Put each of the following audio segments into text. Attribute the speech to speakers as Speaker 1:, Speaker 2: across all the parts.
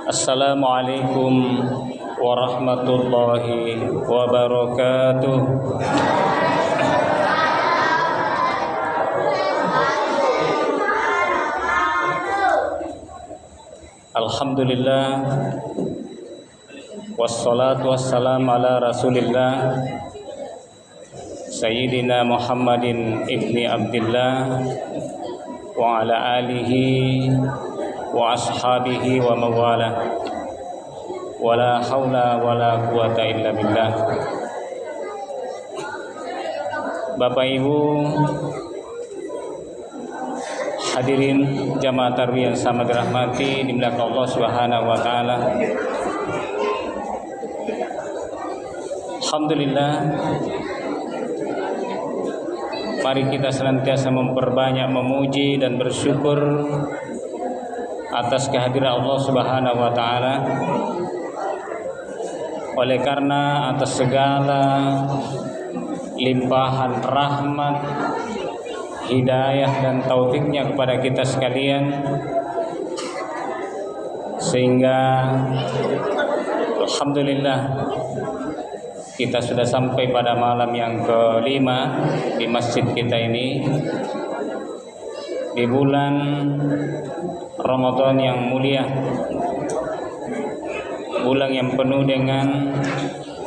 Speaker 1: Assalamualaikum warahmatullahi wabarakatuh. Alhamdulillah, wassalatu wassalamu ala rasulillah Sayyidina Muhammadin ibni Abdillah wa ala alihi wa ashabihi wa mawala wala hawla wala quwata illa billah. Bapak Ibu hadirin jamaah tarawih yang sama dirahmati dimuliakan Allah Subhanahu wa taala. Alhamdulillah, mari kita senantiasa memperbanyak memuji dan bersyukur atas kehadiran Allah Subhanahu wa taala. Oleh karena atas segala limpahan rahmat, hidayah dan taufiknya kepada kita sekalian, sehingga alhamdulillah kita sudah sampai pada malam yang kelima di masjid kita ini, di bulan Ramadan yang mulia, bulan yang penuh dengan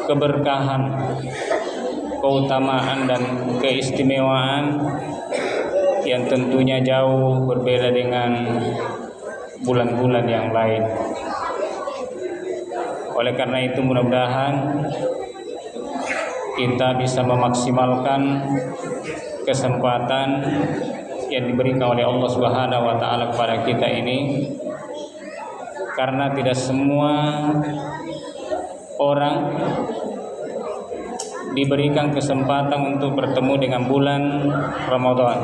Speaker 1: keberkahan, keutamaan dan keistimewaan yang tentunya jauh berbeda dengan bulan-bulan yang lain. Oleh karena itu mudah-mudahan kita bisa memaksimalkan kesempatan yang diberikan oleh Allah Subhanahu wa taala kepada kita ini, karena tidak semua orang diberikan kesempatan untuk bertemu dengan bulan Ramadan.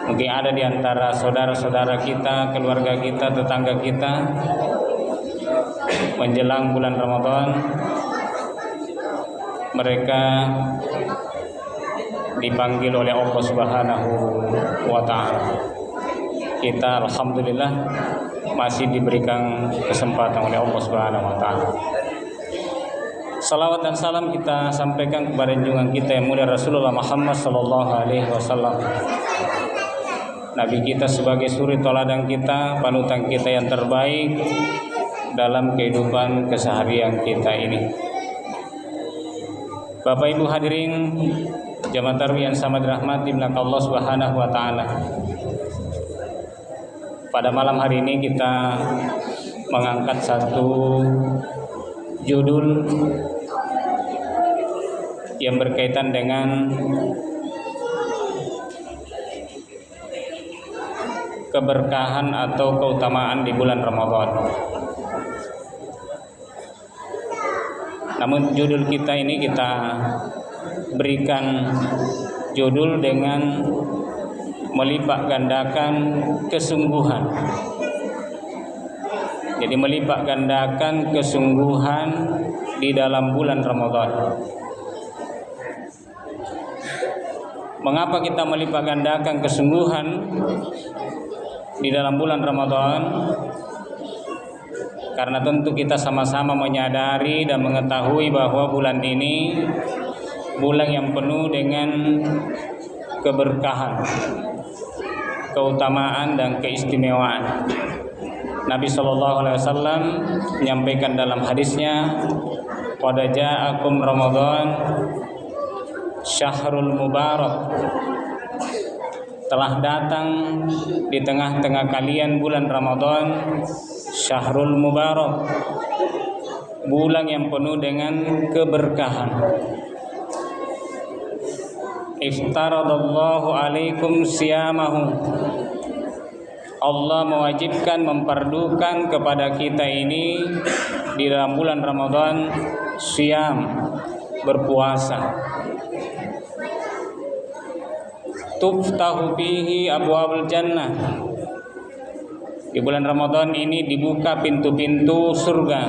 Speaker 1: Mungkin ada di antara saudara-saudara kita, keluarga kita, tetangga kita, menjelang bulan Ramadan mereka dipanggil oleh Allah Subhanahu wa taala. Kita alhamdulillah masih diberikan kesempatan oleh Allah Subhanahu wa taala. Salawat dan salam kita sampaikan kepada junjungan kita yang mulia Rasulullah Muhammad sallallahu alaihi wasallam. Nabi kita sebagai suri teladan kita, panutan kita yang terbaik dalam kehidupan keseharian kita ini. Bapak Ibu hadirin jamaah tarawih yang sama dirahmati oleh Allah Subhanahu wa taala. Pada malam hari ini kita mengangkat satu judul yang berkaitan dengan keberkahan atau keutamaan di bulan Ramadan. Namun judul kita ini kita berikan judul dengan melipat gandakan kesungguhan. Jadi melipat gandakan kesungguhan di dalam bulan Ramadan. Mengapa kita melipat gandakan kesungguhan di dalam bulan Ramadan? Karena tentu kita sama-sama menyadari dan mengetahui bahwa bulan ini bulan yang penuh dengan keberkahan, keutamaan dan keistimewaan. Nabi SAW menyampaikan dalam hadisnya, "Qad ja'akum Ramadan syahrul mubarak." Telah datang di tengah-tengah kalian bulan Ramadan, syahrul mubarak, bulan yang penuh dengan keberkahan. Iftaradallahu alaikum siyamahu. Allah mewajibkan, memperdukan kepada kita ini di dalam bulan Ramadan siyam, berpuasa. Tuftahu bihi abwabul jannah. Di bulan Ramadan ini dibuka pintu-pintu surga.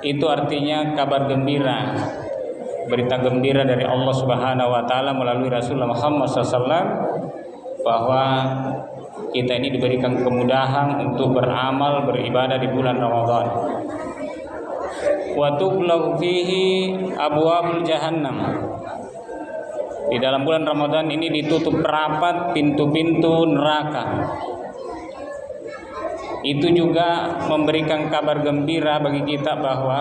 Speaker 1: Itu artinya kabar gembira, berita gembira dari Allah Subhanahu wa taala melalui Rasulullah Muhammad SAW bahwa kita ini diberikan kemudahan untuk beramal, beribadah di bulan Ramadan. Wa tughlaqu fihi abwaabul jahannam. Di dalam bulan Ramadan ini ditutup rapat pintu-pintu neraka. Itu juga memberikan kabar gembira bagi kita bahwa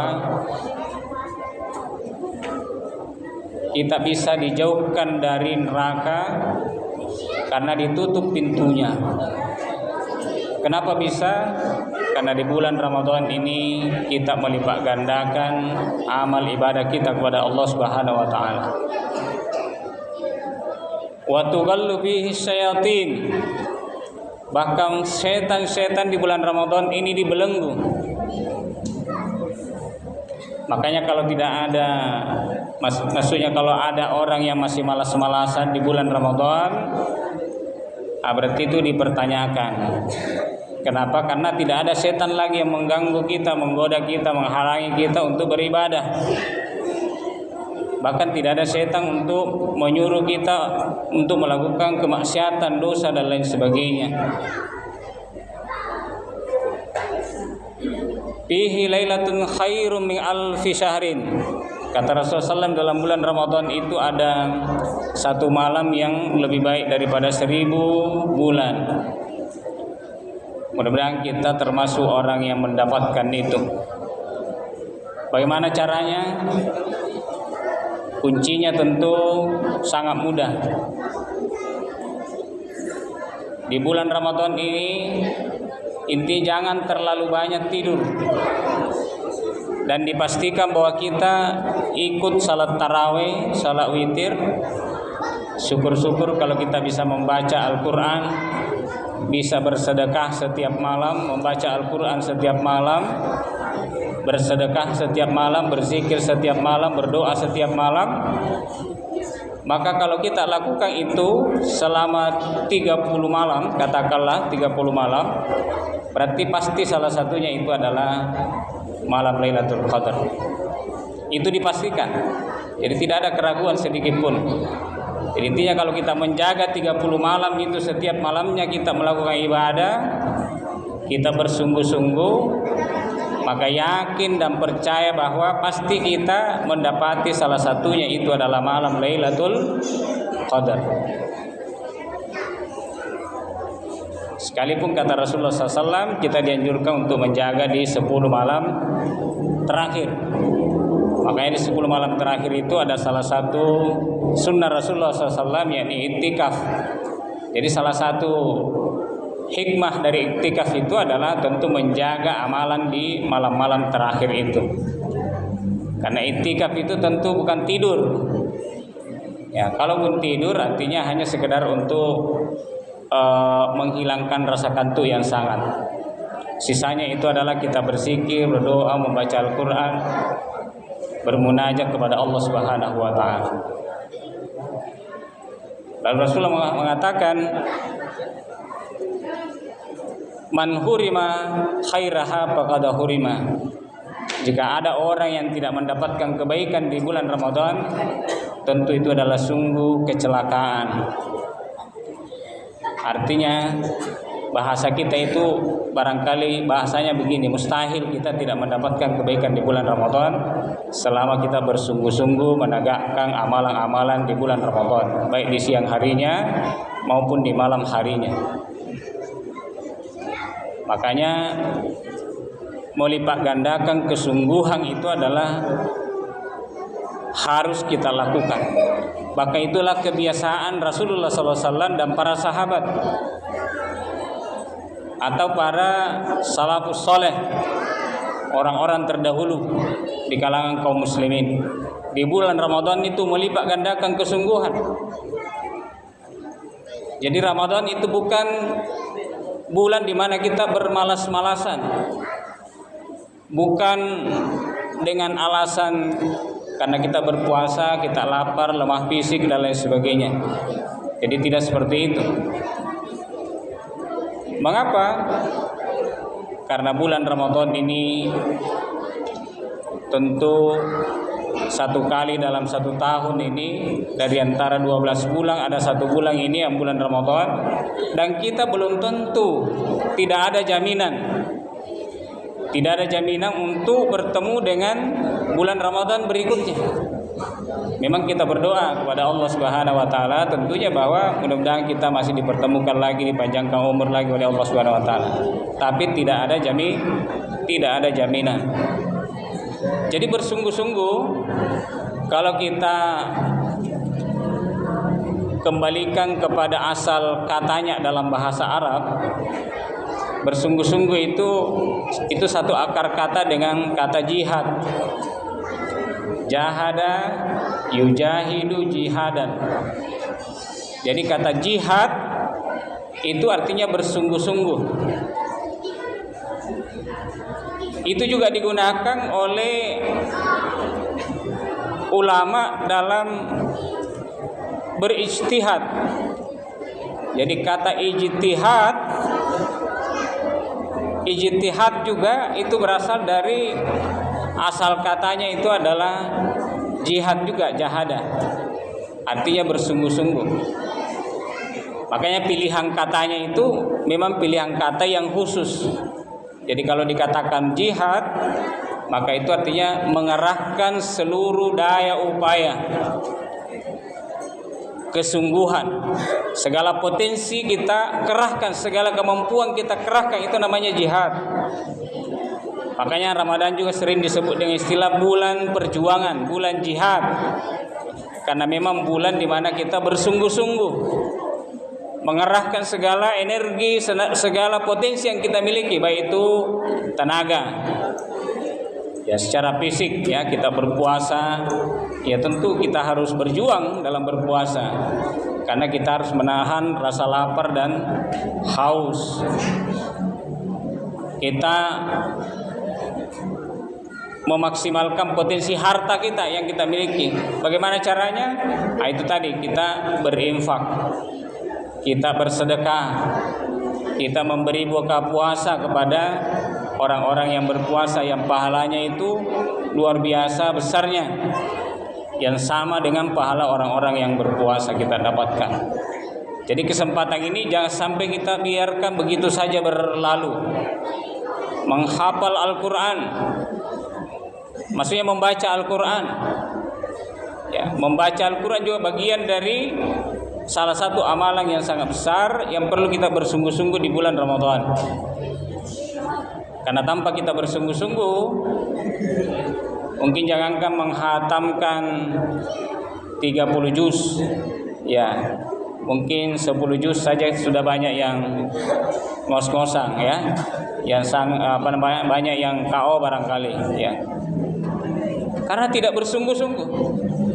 Speaker 1: kita bisa dijauhkan dari neraka karena ditutup pintunya. Kenapa bisa? Karena di bulan Ramadan ini kita melipat gandakan amal ibadah kita kepada Allah Subhanahu wa taala. Wa tughallu bihi syayatin. Bahkan setan-setan di bulan Ramadan ini dibelenggu. Makanya kalau tidak ada, maksudnya kalau ada orang yang masih malas-malasan di bulan Ramadan, berarti itu dipertanyakan. Kenapa? Karena tidak ada setan lagi yang mengganggu kita, menggoda kita, menghalangi kita untuk beribadah. Bahkan tidak ada setan untuk menyuruh kita untuk melakukan kemaksiatan, dosa dan lain sebagainya. Fihi lailatun khairum min alfi syahrin. Kata Rasulullah SAW, dalam bulan Ramadan itu ada satu malam yang lebih baik daripada 1000 bulan. Mudah-mudahan kita termasuk orang yang mendapatkan itu. Bagaimana caranya? Kuncinya tentu sangat mudah. Di bulan Ramadan ini inti jangan terlalu banyak tidur. Dan dipastikan bahwa kita ikut salat tarawih, salat witir. Syukur-syukur kalau kita bisa membaca Al-Quran, bisa bersedekah setiap malam, membaca Al-Quran setiap malam, bersedekah setiap malam, berzikir setiap malam, berdoa setiap malam. Maka kalau kita lakukan itu selama 30 malam, katakanlah 30 malam, berarti pasti salah satunya itu adalah malam Lailatul Qadar. Itu dipastikan. Jadi tidak ada keraguan sedikit pun. Jadi intinya kalau kita menjaga 30 malam itu, setiap malamnya kita melakukan ibadah, kita bersungguh-sungguh, maka yakin dan percaya bahwa pasti kita mendapati salah satunya itu adalah malam Lailatul Qadar. Sekalipun kata Rasulullah SAW, kita dianjurkan untuk menjaga di 10 malam terakhir. Makanya di 10 malam terakhir itu ada salah satu sunnah Rasulullah SAW, yakni iktikaf. Jadi salah satu hikmah dari iktikaf itu adalah tentu menjaga amalan di malam-malam terakhir itu. Karena iktikaf itu tentu bukan tidur. Ya, kalaupun tidur artinya hanya sekedar untuk menghilangkan rasa kantuk yang sangat. Sisanya itu adalah kita berzikir, berdoa, membaca Al-Quran, bermunajat kepada Allah Subhanahu wa taala. Lalu Rasulullah mengatakan, man hurima khairaha faqad hurima. Jika ada orang yang tidak mendapatkan kebaikan di bulan Ramadan, tentu itu adalah sungguh kecelakaan. Artinya bahasa kita itu barangkali bahasanya begini, mustahil kita tidak mendapatkan kebaikan di bulan Ramadan selama kita bersungguh-sungguh menegakkan amalan-amalan di bulan Ramadan, baik di siang harinya maupun di malam harinya. Makanya melipat gandakan kesungguhan itu adalah harus kita lakukan. Maka itulah kebiasaan Rasulullah SAW dan para sahabat atau para salafus soleh, orang-orang terdahulu di kalangan kaum muslimin. Di bulan Ramadan itu melipat gandakan kesungguhan. Jadi Ramadan itu bukan bulan di mana kita bermalas-malasan, bukan dengan alasan karena kita berpuasa, kita lapar, lemah fisik dan lain sebagainya. Jadi tidak seperti itu. Mengapa? Karena bulan Ramadan ini tentu satu kali dalam satu tahun ini, dari antara 12 bulan ada satu bulan ini yang bulan Ramadan, dan kita belum tentu, tidak ada jaminan untuk bertemu dengan bulan Ramadan berikutnya. Memang kita berdoa kepada Allah Subhanahu wa taala tentunya bahwa mudah-mudahan kita masih dipertemukan lagi, dipanjangkan umur lagi oleh Allah Subhanahu wa taala. Tapi tidak ada jaminan. Jadi bersungguh-sungguh kalau kita kembalikan kepada asal katanya dalam bahasa Arab, bersungguh-sungguh itu satu akar kata dengan kata jihad. Jahada yujahidu jihadan. Jadi kata jihad itu artinya bersungguh-sungguh. Itu juga digunakan oleh ulama dalam berijtihad. Jadi kata ijtihad juga itu berasal dari asal katanya itu adalah jihad juga, jahada. Artinya bersungguh-sungguh. Makanya pilihan katanya itu memang pilihan kata yang khusus. Jadi kalau dikatakan jihad, maka itu artinya mengerahkan seluruh daya upaya, kesungguhan, segala potensi kita kerahkan, segala kemampuan kita kerahkan, itu namanya jihad. Makanya Ramadan juga sering disebut dengan istilah bulan perjuangan, bulan jihad. Karena memang bulan di mana kita bersungguh-sungguh mengerahkan segala energi, segala potensi yang kita miliki, baik itu tenaga, ya secara fisik, ya kita berpuasa, ya tentu kita harus berjuang dalam berpuasa. Karena kita harus menahan rasa lapar dan haus. Kita memaksimalkan potensi harta kita yang kita miliki. Bagaimana caranya? Nah, itu tadi, kita berinfak, kita bersedekah, kita memberi buka puasa kepada orang-orang yang berpuasa, yang pahalanya itu luar biasa besarnya, yang sama dengan pahala orang-orang yang berpuasa kita dapatkan. Jadi kesempatan ini jangan sampai kita biarkan begitu saja berlalu. Menghafal Al-Quran, maksudnya membaca Al-Quran, ya, membaca Al-Quran juga bagian dari salah satu amalan yang sangat besar yang perlu kita bersungguh-sungguh di bulan Ramadan. Karena tanpa kita bersungguh-sungguh, mungkin jangankan menghatamkan 30 juz, ya mungkin 10 juz saja sudah banyak yang ngos-ngosan, ya, yang banyak yang KO barangkali, ya. Karena tidak bersungguh-sungguh.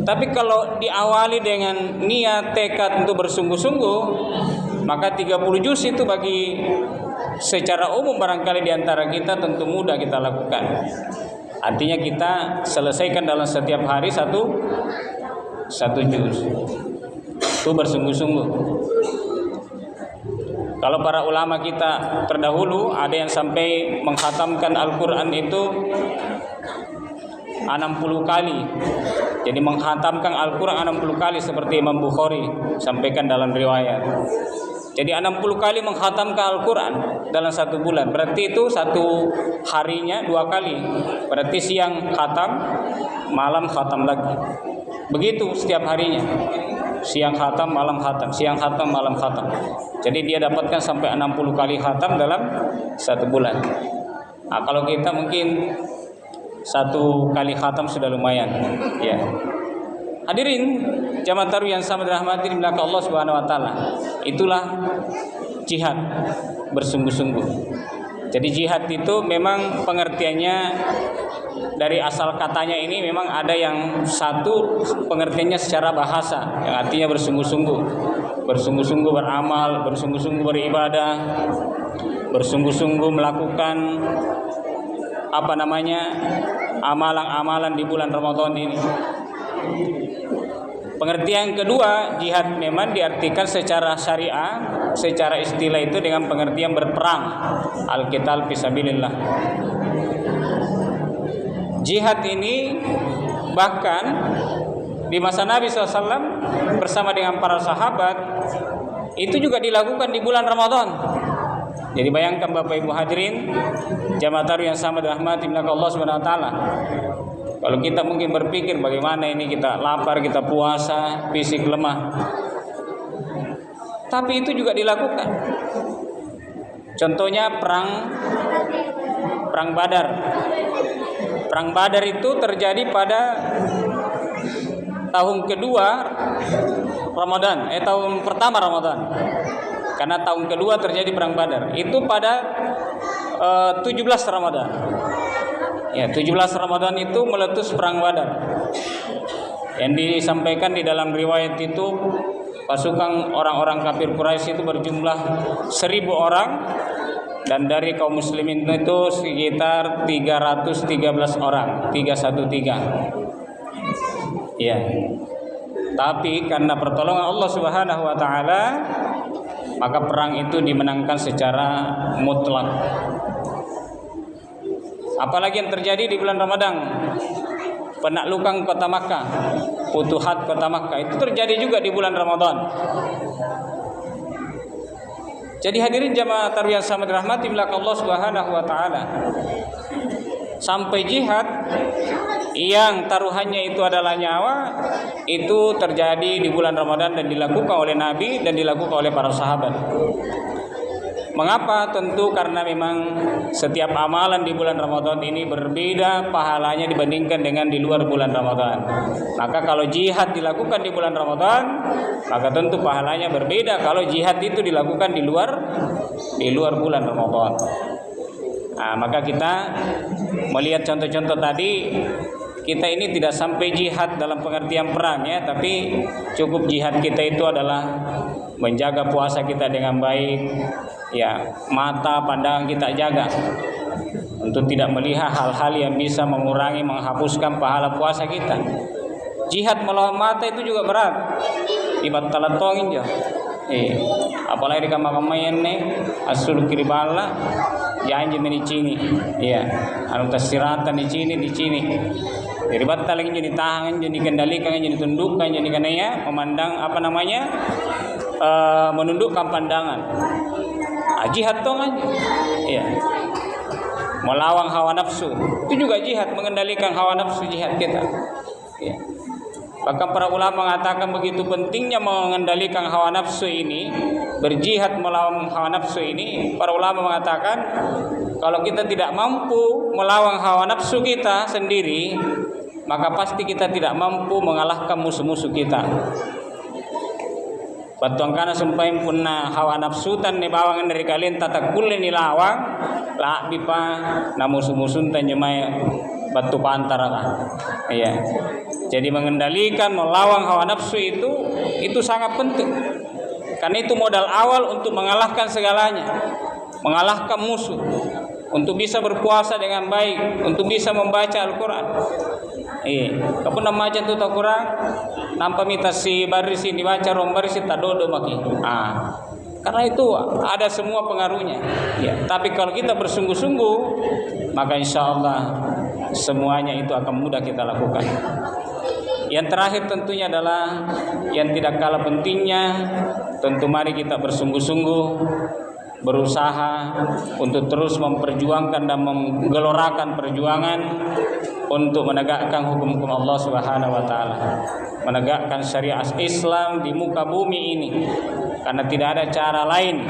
Speaker 1: Tapi kalau diawali dengan niat tekad untuk bersungguh-sungguh, maka 30 juz itu bagi secara umum barangkali di antara kita tentu mudah kita lakukan. Artinya kita selesaikan dalam setiap hari satu juz. Itu bersungguh-sungguh. Kalau para ulama kita terdahulu ada yang sampai mengkhatamkan Al-Quran itu 60 kali. Jadi mengkhatamkan Al-Quran 60 kali seperti Imam Bukhari sampaikan dalam riwayat. Jadi 60 kali mengkhatamkan Al-Quran dalam satu bulan. Berarti itu satu harinya 2 kali. Berarti siang khatam, malam khatam lagi. Begitu setiap harinya. Siang khatam, malam khatam, siang khatam, malam khatam. Jadi dia dapatkan sampai 60 kali khatam dalam satu bulan. Nah, kalau kita mungkin 1 kali khatam sudah lumayan, ya. Hadirin jamaah tarawih yang sama dirahmati dimiliki Allah Subhanahu wa taala. Itulah jihad bersungguh-sungguh. Jadi jihad itu memang pengertiannya dari asal katanya ini memang ada yang satu pengertiannya secara bahasa yang artinya bersungguh-sungguh. Bersungguh-sungguh beramal, bersungguh-sungguh beribadah, bersungguh-sungguh melakukan amalan-amalan di bulan Ramadan ini. Pengertian kedua, jihad memang diartikan secara syariah, secara istilah itu dengan pengertian berperang, al-qital fisabilillah. Jihad ini Bahkan di masa Nabi SAW bersama dengan para sahabat itu juga dilakukan di bulan Ramadan. Jadi bayangkan Bapak Ibu hadirin, jamaah tarawih yang sama dirahmati Allah Subhanahu wa taala. Kalau kita mungkin berpikir bagaimana ini kita lapar, kita puasa, fisik lemah. Tapi itu juga dilakukan. Contohnya perang Badar. Perang Badar itu terjadi pada tahun kedua Ramadan, tahun pertama Ramadan. Karena tahun kedua terjadi perang Badar. Itu pada 17 Ramadan. Ya, 17 Ramadan itu meletus perang Badar. Yang disampaikan di dalam riwayat itu pasukan orang-orang kafir Quraisy itu berjumlah 1.000 orang dan dari kaum muslimin itu sekitar 313 orang, 313. Ya. Tapi karena pertolongan Allah Subhanahu wa taala, maka perang itu dimenangkan secara mutlak. Apalagi yang terjadi di bulan Ramadan, penaklukan kota Makkah, futuhat kota Makkah itu terjadi juga di bulan Ramadan. Jadi hadirin jamaah tarawih yang sama dirahmati Allah Subhanahu wa taala. Sampai jihad yang taruhannya itu adalah nyawa itu terjadi di bulan Ramadan dan dilakukan oleh Nabi dan dilakukan oleh para sahabat. Mengapa? Tentu karena memang setiap amalan di bulan Ramadan ini berbeda pahalanya dibandingkan dengan di luar bulan Ramadan. Maka kalau jihad dilakukan di bulan Ramadan, maka tentu pahalanya berbeda kalau jihad itu dilakukan di luar bulan Ramadan. Nah, maka kita melihat contoh-contoh tadi, kita ini tidak sampai jihad dalam pengertian perang ya, tapi cukup jihad kita itu adalah menjaga puasa kita dengan baik, ya, mata pandangan kita jaga untuk tidak melihat hal-hal yang bisa mengurangi, menghapuskan pahala puasa kita. Jihad melawan mata itu juga berat. Ibattalatongin jo. Apalagi di kamar-kamayan nih asul kiribala janji menicini. Iya, anu tasiratan di sini. Jadi batal lagi jadi tahan, jadi kendalikan, jadi tundukkan, jadi kanaya memandang menundukkan pandangan. Jihad tong aja. Iya. Melawan hawa nafsu. Itu juga jihad, mengendalikan hawa nafsu, jihad kita. Iya. Bahkan para ulama mengatakan begitu pentingnya mengendalikan hawa nafsu ini, berjihad melawan hawa nafsu ini. Para ulama mengatakan kalau kita tidak mampu melawan hawa nafsu kita sendiri, maka pasti kita tidak mampu mengalahkan musuh-musuh kita. Batuang kana sumpahin punna hawa nafsu tan ne bawangan dari kalian tata kulen nilawang la bipa na musuh-musuh tan jemai batu pantara kan. Iya. Jadi mengendalikan melawan hawa nafsu itu sangat penting. Karena itu modal awal untuk mengalahkan segalanya. Mengalahkan musuh. Untuk bisa berpuasa dengan baik, untuk bisa membaca Al-Qur'an. Kapun nama aja tu tak kurang nampak mita si barisi dibaca rombarisi tadodo maki. Karena itu ada semua pengaruhnya. Ya, tapi kalau kita bersungguh-sungguh, maka insya Allah semuanya itu akan mudah kita lakukan. Yang terakhir tentunya adalah yang tidak kalah pentingnya, tentu mari kita bersungguh-sungguh berusaha untuk terus memperjuangkan dan menggelorakan perjuangan untuk menegakkan hukum-hukum Allah Subhanahu wa taala, menegakkan syariat Islam di muka bumi ini, karena tidak ada cara lain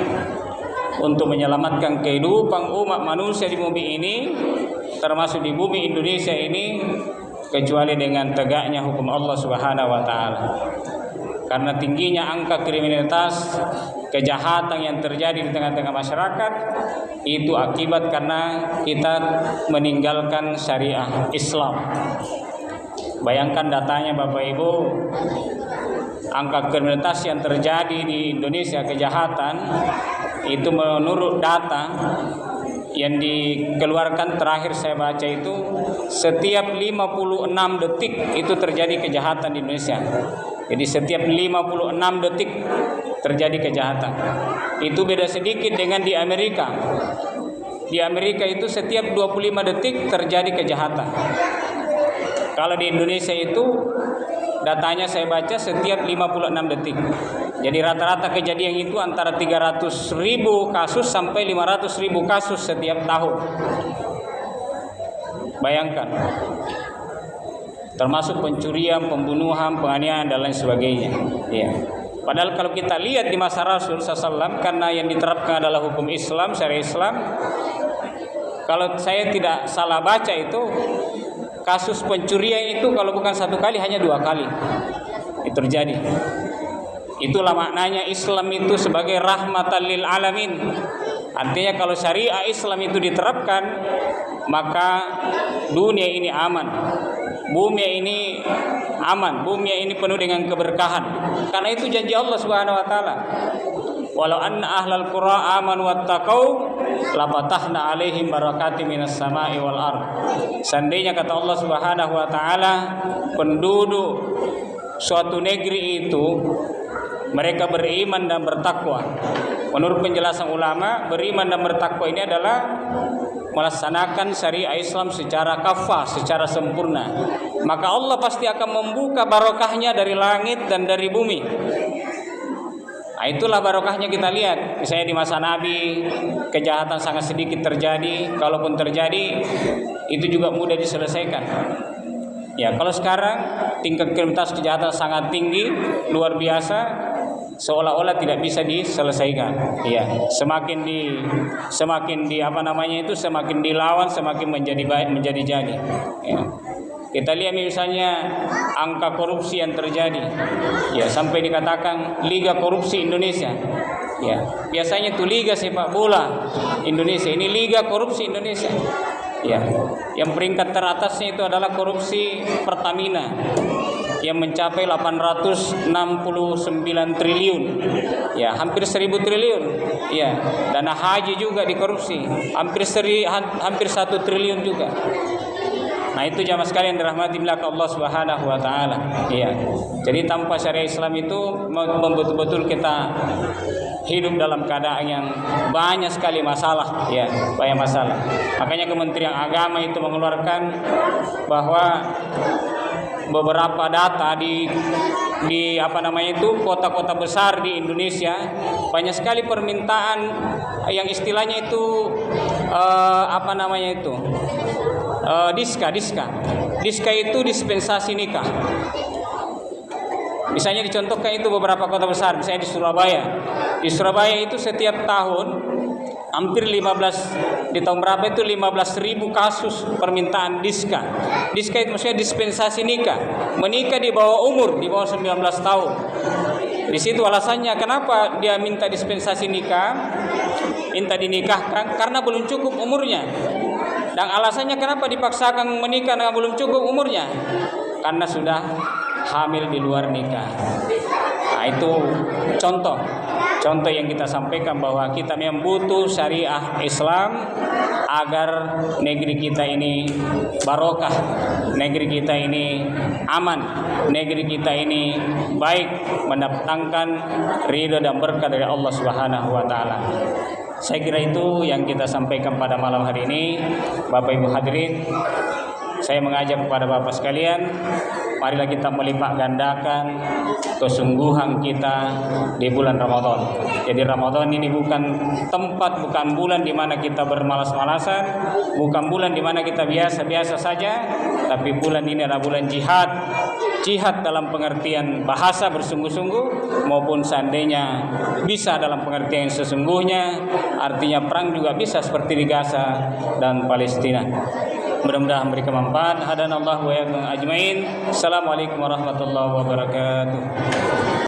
Speaker 1: untuk menyelamatkan kehidupan umat manusia di bumi ini, termasuk di bumi Indonesia ini, kecuali dengan tegaknya hukum Allah Subhanahu wa taala. Karena tingginya angka kriminalitas, kejahatan yang terjadi di tengah-tengah masyarakat itu akibat karena kita meninggalkan syariah Islam. Bayangkan datanya Bapak Ibu, angka kriminalitas yang terjadi di Indonesia, kejahatan itu menurut data yang dikeluarkan terakhir saya baca itu setiap 56 detik itu terjadi kejahatan di Indonesia. Jadi setiap 56 detik terjadi kejahatan. Itu beda sedikit dengan di Amerika. Di Amerika itu setiap 25 detik terjadi kejahatan. Kalau di Indonesia itu datanya saya baca setiap 56 detik. Jadi rata-rata kejadian itu antara 300.000 kasus sampai 500.000 kasus setiap tahun. Bayangkan. Termasuk pencurian, pembunuhan, penganiayaan dan lain sebagainya. Ya. Padahal kalau kita lihat di masa Rasul SAW, karena yang diterapkan adalah hukum Islam, syariat Islam. Kalau saya tidak salah baca itu, kasus pencurian itu kalau bukan 1 kali hanya 2 kali itu terjadi. Itulah maknanya Islam itu sebagai rahmatan lil alamin. Artinya kalau syariah Islam itu diterapkan, maka dunia ini aman, bumi ini aman, bumi ini penuh dengan keberkahan. Karena itu janji Allah Subhanahu wa taala. Walau anna ahlal qura amanu wattaqau lafatahna alaihim barakatim minas sama'i wal ard. Seandainya kata Allah Subhanahu wa taala, penduduk suatu negeri itu mereka beriman dan bertakwa. Menurut penjelasan ulama, beriman dan bertakwa ini adalah melaksanakan syariat Islam secara kafah, secara sempurna. Maka Allah pasti akan membuka barokahnya dari langit dan dari bumi. Nah, itulah barokahnya kita lihat. Misalnya di masa Nabi, kejahatan sangat sedikit terjadi. Kalaupun terjadi, itu juga mudah diselesaikan. Ya, kalau sekarang tingkat kriminalitas kejahatan sangat tinggi, luar biasa, seolah-olah tidak bisa diselesaikan. Ya, semakin dilawan, semakin menjadi baik, menjadi jadi. Ya. Kita lihat misalnya angka korupsi yang terjadi, ya sampai dikatakan Liga Korupsi Indonesia. Ya, biasanya itu Liga Sepak Bola Indonesia, ini Liga Korupsi Indonesia. Ya, yang peringkat teratasnya itu adalah korupsi Pertamina yang mencapai 869 triliun. Ya, hampir 1.000 triliun. Ya, dana haji juga dikorupsi, hampir 1 triliun juga. Nah, itu jamaah sekalian dirahmati Allah Subhanahu wa taala. Iya. Jadi tanpa syariat Islam itu betul-betul kita hidup dalam keadaan yang banyak sekali masalah, ya, banyak masalah. Makanya Kementerian Agama itu mengeluarkan bahwa beberapa data di kota-kota besar di Indonesia banyak sekali permintaan yang istilahnya itu diska itu dispensasi nikah. Misalnya dicontohkan itu beberapa kota besar, misalnya di Surabaya. Di Surabaya itu setiap tahun hampir 15 ribu kasus permintaan diska. Diska itu maksudnya dispensasi nikah, menikah di bawah 19 tahun. Di situ alasannya kenapa dia minta dispensasi nikah, minta dinikahkan karena belum cukup umurnya. Dan alasannya kenapa dipaksakan menikah dengan belum cukup umurnya? Karena sudah hamil di luar nikah. Nah, itu contoh yang kita sampaikan bahwa kita memang butuh syariah Islam agar negeri kita ini barokah, negeri kita ini aman, negeri kita ini baik, mendatangkan ridha dan berkah dari Allah Subhanahu wa taala. Saya kira itu yang kita sampaikan pada malam hari ini. Bapak Ibu hadirin, saya mengajak kepada Bapak sekalian, marilah kita melipat gandakan kesungguhan kita di bulan Ramadan. Jadi Ramadan ini bukan bulan di mana kita bermalas-malasan, bukan bulan di mana kita biasa-biasa saja, tapi bulan ini adalah bulan jihad. Jihad dalam pengertian bahasa bersungguh-sungguh maupun seandainya bisa dalam pengertian yang sesungguhnya, artinya perang juga bisa seperti di Gaza dan Palestina. Mudah-mudahan memberikan manfaat. Hadanallahu wa iyyakum ajmain. Assalamualaikum warahmatullahi wabarakatuh.